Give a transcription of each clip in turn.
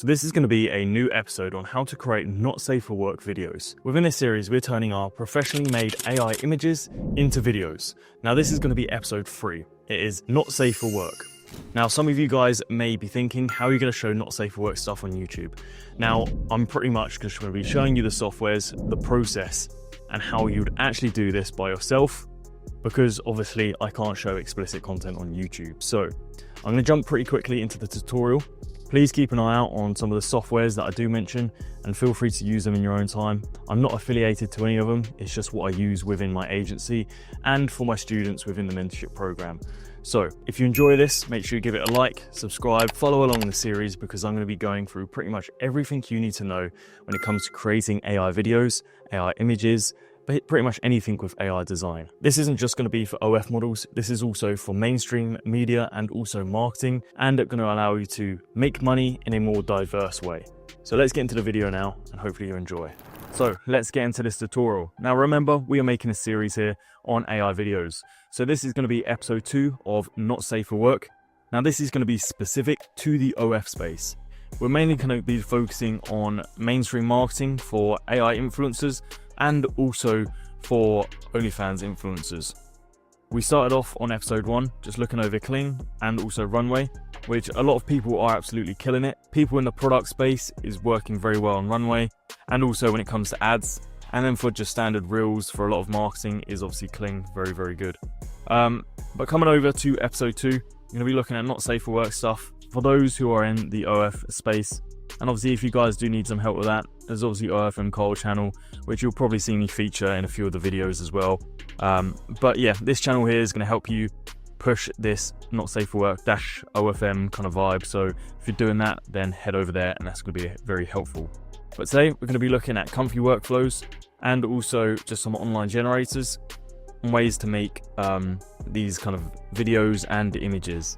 So this is going to be a new episode on how to create not safe for work videos. Within this series, we're turning our professionally made AI images into videos. Now this is going to be episode 3. It is not safe for work. Now some of you guys may be thinking, how are you going to show not safe for work stuff on YouTube? Now I'm pretty much just going to be showing you the softwares, the process, and how you'd actually do this by yourself, because obviously I can't show explicit content on YouTube. So I'm going to jump pretty quickly into the tutorial. Please keep an eye out on some of the softwares that I do mention and feel free to use them in your own time. I'm not affiliated to any of them, it's just what I use within my agency and for my students within the mentorship program. So if you enjoy this, make sure you give it a like, subscribe, follow along the series, because I'm going to be going through pretty much everything you need to know when it comes to creating AI videos, AI images, but pretty much anything with AI design. This isn't just going to be for OF models, this is also for mainstream media and also marketing, and it's going to allow you to make money in a more diverse way. So let's get into the video now and hopefully you enjoy. So let's get into this tutorial. Now remember, we are making a series here on AI videos. So this is going to be episode 2 of Not Safe for Work. Now this is going to be specific to the OF space. We're mainly going to be focusing on mainstream marketing for AI influencers and also for OnlyFans influencers. We started off on episode 1 just looking over Kling and also Runway, which a lot of people are absolutely killing it. People in the product space is working very well on Runway, and also when it comes to ads. And then for just standard reels for a lot of marketing is obviously Kling, very, very good. But coming over to episode 2, you're going to be looking at not safe for work stuff for those who are in the OF space. And obviously if you guys do need some help with that, there's obviously OF and Cole channel, which you'll probably see me feature in a few of the videos as well. But yeah, this channel here is going to help you push this not safe for work -OFM kind of vibe. So if you're doing that, then head over there and that's going to be very helpful. But today we're going to be looking at Comfy workflows and also just some online generators and ways to make these kind of videos and images.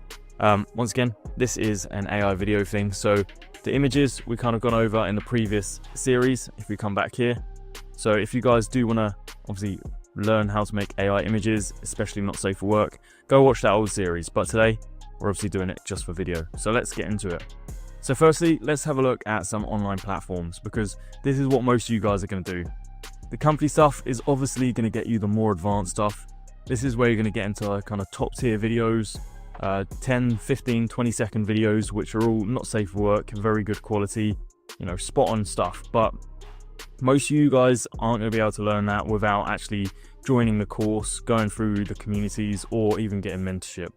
Once again, this is an AI video thing, so the images we kind of gone over in the previous series if we come back here. So if you guys do want to obviously learn how to make AI images, especially not safe for work, go watch that old series. But today we're obviously doing it just for video. So let's get into it. So firstly, let's have a look at some online platforms, because this is what most of you guys are going to do. The Comfy stuff is obviously going to get you the more advanced stuff. This is where you're going to get into kind of top tier videos, 10, 15, 20-second videos, which are all not safe for work, very good quality, you know, spot on stuff. But most of you guys aren't going to be able to learn that without actually joining the course, going through the communities, or even getting mentorship.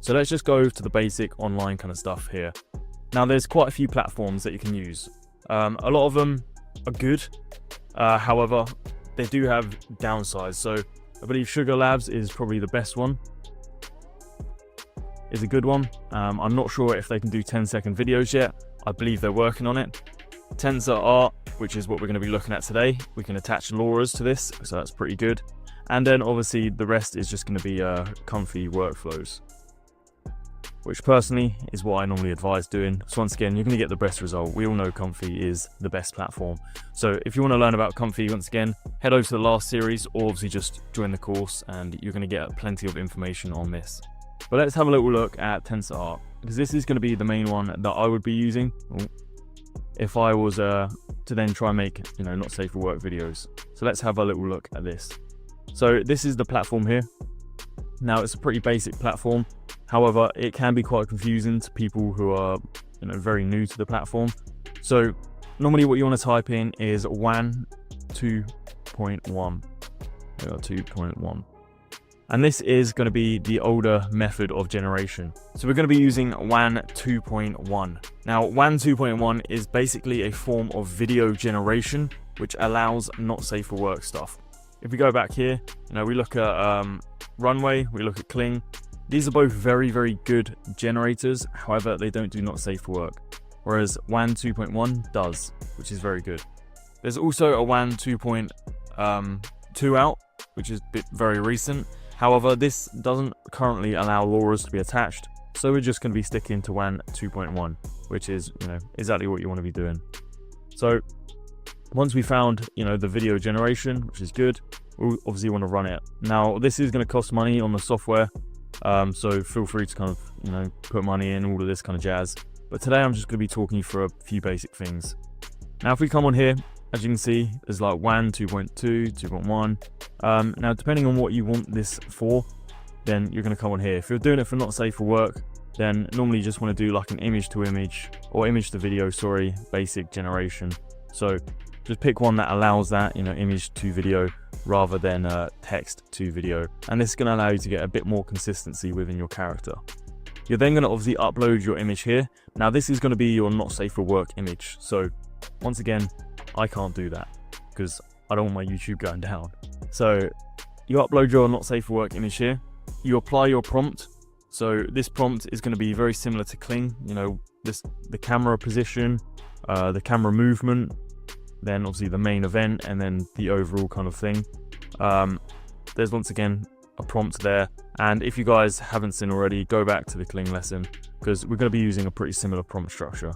So let's just go to the basic online kind of stuff here. Now there's quite a few platforms that you can use. A lot of them are good, however they do have downsides. So I believe Sugar Labs is probably the best one, is a good one. I'm not sure if they can do 10-second videos yet. I believe they're working on it. Tensor Art, which is what we're going to be looking at today, we can attach LoRa's to this, so that's pretty good. And then obviously the rest is just going to be Comfy workflows, which personally is what I normally advise doing. So once again, you're going to get the best result. We all know Comfy is the best platform. So if you want to learn about Comfy, once again, head over to the last series, or obviously just join the course and you're going to get plenty of information on this. But let's have a little look at Tensor Art, because this is going to be the main one that I would be using if I was to then try and make, you know, not safe for work videos. So let's have a little look at this. So this is the platform here. Now it's a pretty basic platform. However, it can be quite confusing to people who are, you know, very new to the platform. So normally what you want to type in is WAN 2.1. 2.1. And this is going to be the older method of generation. So we're going to be using WAN 2.1. Now WAN 2.1 is basically a form of video generation which allows not safe for work stuff. If we go back here, you know, we look at Runway, we look at Kling. These are both very, very good generators. However, they don't do not safe for work, whereas WAN 2.1 does, which is very good. There's also a WAN 2.2 out, which is very recent. However, this doesn't currently allow LoRa's to be attached, so we're just going to be sticking to WAN 2.1, which is, you know, exactly what you want to be doing. So once we found, you know, the video generation, which is good, we obviously want to run it. Now this is going to cost money on the software, so feel free to kind of, you know, put money in, all of this kind of jazz. but today I'm just going to be talking you through a few basic things. Now, if we come on here, as you can see, there's like 1, 2.2, 2.1. Now, depending on what you want this for, then you're going to come on here. If you're doing it for not safe for work, then normally you just want to do like an image to image, or image to video, basic generation. So just pick one that allows that, image to video rather than text to video. And this is going to allow you to get a bit more consistency within your character. You're then going to obviously upload your image here. Now, this is going to be your not safe for work image. So once again, I can't do that because I don't want my YouTube going down. So you upload your not safe for work image here. You apply your prompt. So this prompt is going to be very similar to Kling, the camera position, the camera movement, then obviously the main event, and then the overall kind of thing. There's once again a prompt there. And if you guys haven't seen already, go back to the Kling lesson because we're going to be using a pretty similar prompt structure.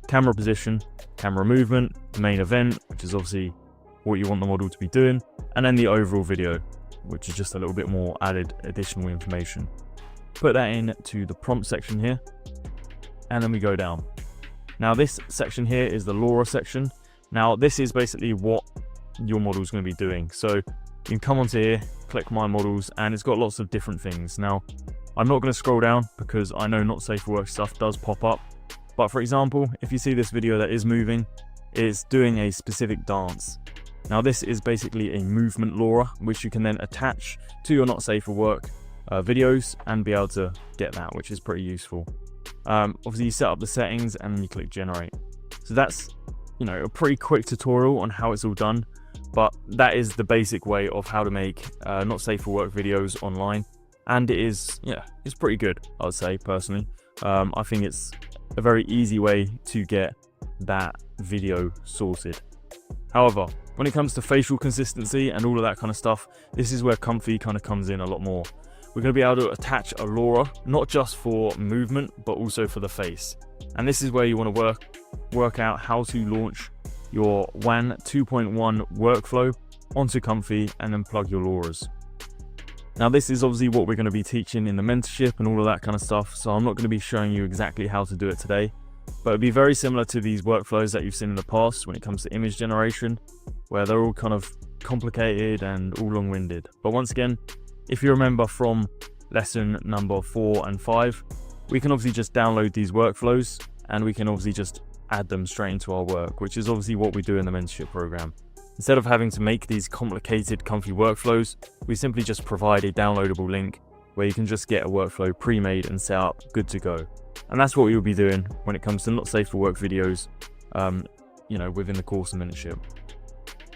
Camera position, camera movement, the main event, which is obviously what you want the model to be doing, and then the overall video, which is just a little bit more added additional information. Put that into the prompt section here, and then we go down. Now, this section here is the LoRa section. Now, this is basically what your model is going to be doing. So you can come onto here, click My Models, and it's got lots of different things. Now, I'm not going to scroll down because I know not safe for work stuff does pop up. But for example, if you see this video that is moving, it's doing a specific dance. Now, this is basically a movement LoRa, which you can then attach to your not safe for work videos and be able to get that, which is pretty useful. Obviously, you set up the settings and you click generate. So that's a pretty quick tutorial on how it's all done, but that is the basic way of how to make not safe for work videos online. And it is, it's pretty good, I would say personally. I think it's a very easy way to get that video sorted. However, when it comes to facial consistency and all of that kind of stuff, this is where Comfy kind of comes in a lot more. We're going to be able to attach a LoRa, not just for movement, but also for the face. And this is where you want to work out how to launch your WAN 2.1 workflow onto Comfy and then plug your LoRas. Now, this is obviously what we're going to be teaching in the mentorship and all of that kind of stuff. So I'm not going to be showing you exactly how to do it today, but it'll be very similar to these workflows that you've seen in the past when it comes to image generation, where they're all kind of complicated and all long-winded. But once again, if you remember from lesson number 4 and 5, we can obviously just download these workflows and we can obviously just add them straight into our work, which is obviously what we do in the mentorship program. Instead of having to make these complicated Comfy workflows, we simply just provide a downloadable link where you can just get a workflow pre-made and set up, good to go. And that's what you'll be doing when it comes to not safe for work videos, within the course of mentorship,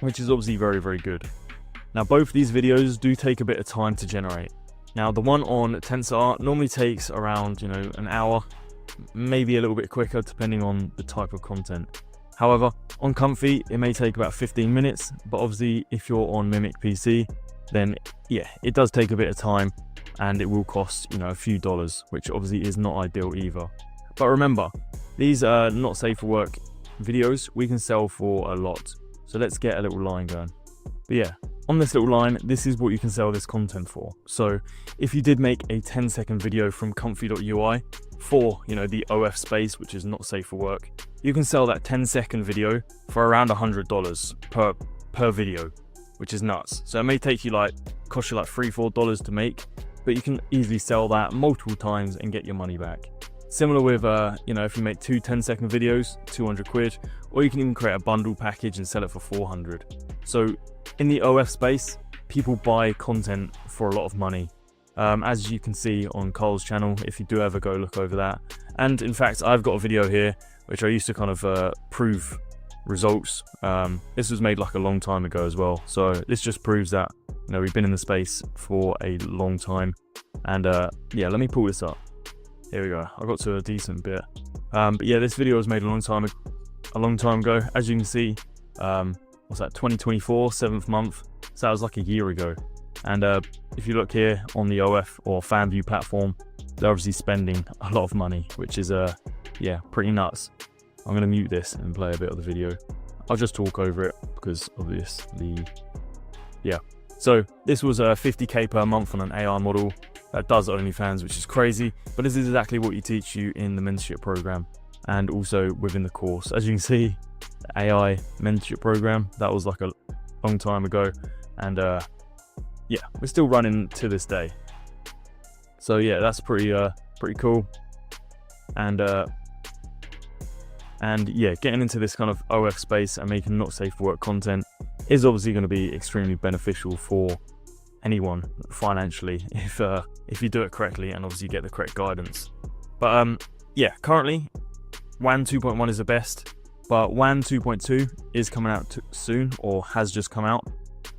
which is obviously very, very good. Now, both these videos do take a bit of time to generate. Now, the one on Tensor normally takes around, an hour, maybe a little bit quicker depending on the type of content. However, on Comfy, it may take about 15 minutes, but obviously if you're on Mimic PC, then it does take a bit of time and it will cost, a few dollars, which obviously is not ideal either. But remember, these are not safe for work videos we can sell for a lot. So let's get a little line going. But on this little line, this is what you can sell this content for. So if you did make a 10-second video from comfy.ui for, the OF space, which is not safe for work, you can sell that 10-second video for around $100 per video, which is nuts. So it may cost you like $3-4 to make, but you can easily sell that multiple times and get your money back. Similar with, if you make 2 10-second videos, 200 quid, or you can even create a bundle package and sell it for 400. So in the OF space, people buy content for a lot of money. As you can see on Cole's channel, if you do ever go look over that. And in fact, I've got a video here, which I used to kind of prove results. This was made like a long time ago as well. So this just proves that, we've been in the space for a long time. And let me pull this up. Here we go. I got to a decent bit. But this video was made a long time ago. As you can see, what's that, 2024, 7th month. So that was like a year ago. And if you look here on the OF or FanView platform, they're obviously spending a lot of money, which is pretty nuts. I'm going to mute this and play a bit of the video. I'll just talk over it because obviously, So this was $50K per month on an AI model that does OnlyFans, which is crazy. But this is exactly what you teach you in the mentorship program. and also within the course. As you can see, the AI mentorship program, that was like a long time ago, and yeah, we're still running to this day. So yeah, that's pretty cool. And yeah, getting into this kind of OF space and making not safe for work content is obviously going to be extremely beneficial for anyone financially if you do it correctly and obviously get the correct guidance. But yeah, currently WAN 2.1 is the best, but WAN 2.2 is coming out soon, or has just come out,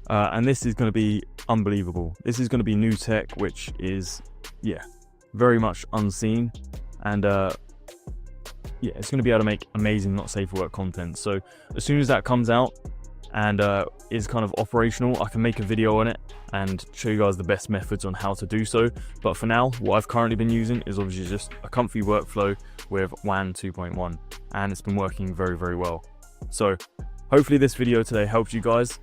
and this is going to be unbelievable. This is going to be new tech, which is, yeah, very much unseen, and yeah, it's going to be able to make amazing not safe for work content. So as soon as that comes out and is kind of operational, I can make a video on it and show you guys the best methods on how to do so. But for now, what I've currently been using is obviously just a comfy workflow with WAN 2.1, and it's been working very, very well. So hopefully this video today helps you guys.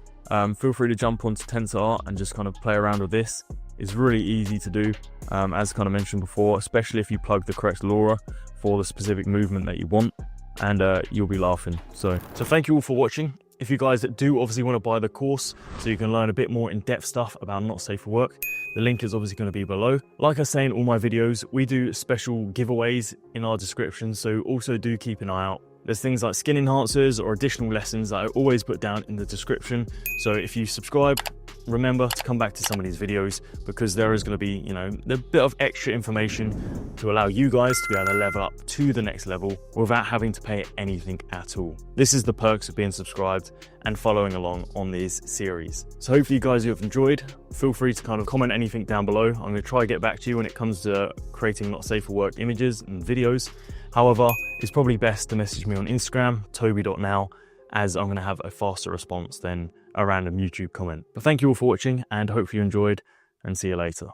Feel free to jump onto Tensor and just kind of play around with this. It's really easy to do, as kind of mentioned before, especially if you plug the correct LoRa for the specific movement that you want, and you'll be laughing. So thank you all for watching. If you guys do obviously want to buy the course so you can learn a bit more in-depth stuff about not safe for work, the link is obviously going to be below. Like I say in all my videos, we do special giveaways in our description, so also do keep an eye out. There's things like skin enhancers or additional lessons that I always put down in the description. So if you subscribe, remember to come back to some of these videos, because there is going to be, you know, a bit of extra information to allow you guys to be able to level up to the next level without having to pay anything at all. This is the perks of being subscribed and following along on these series. So hopefully you guys have enjoyed. Feel free to kind of comment anything down below. I'm going to try to get back to you when it comes to creating not safe for work images and videos. However, it's probably best to message me on Instagram, toby.now, as I'm going to have a faster response than a random YouTube comment. But thank you all for watching, and hopefully you enjoyed, and see you later.